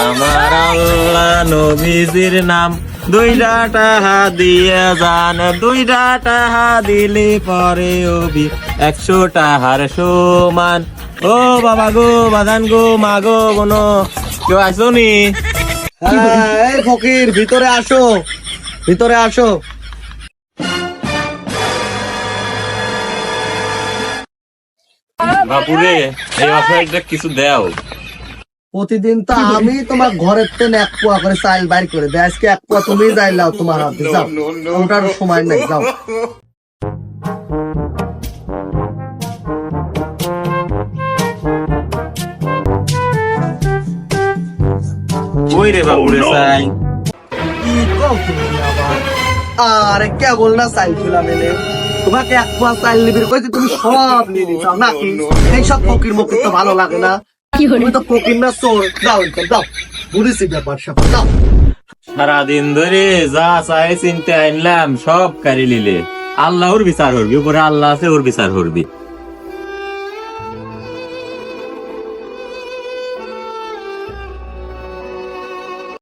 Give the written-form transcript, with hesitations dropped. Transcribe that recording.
আমার আল্লাহ নবীজির নাম, দুইটা টাহা দিয়ে যান, দুইটা টাহা দিলে পরে অভি 100 টাহার সমান। ও বাবা গো, বাদান গো, মা গো, কোনো কেউ আসো নি? এই ফকির, ভিতরে আসো, ভিতরে আসো। বাপুরে, এই অসহায়টা কিছু দেও। প্রতিদিন তো আমি তোমার ঘরের থেকে 1 পোয়া করে চাইল বাইর করে দেয়, আজকে 1 পোয়া তুমি যাইলাও তোমার হাতে, যাও, ওটার সময় নাই, যাও। ওই রে বাপুরে চাই। কি কও তুমি আবার? আরে কেবল না চাইল ছিলাম এনে, তোমাকে 1 পোয়া চাইল নিবির কইছি, তুমি সব নিয়ে নিছাও নাকি? এইসব ফকির মকির তো ভালো লাগে না, তুমি তো ফকির না চোর। যাও এখান, যাও, বুঝেছি ব্যাপার স্যাপার, যাও। সারাদিন ধরে যা চাই চিনতে আনলাম সব কারি লিলে। আল্লাহ ওর বিচার করবি, উপরে আল্লাহ আছে, ওর বিচার করবি।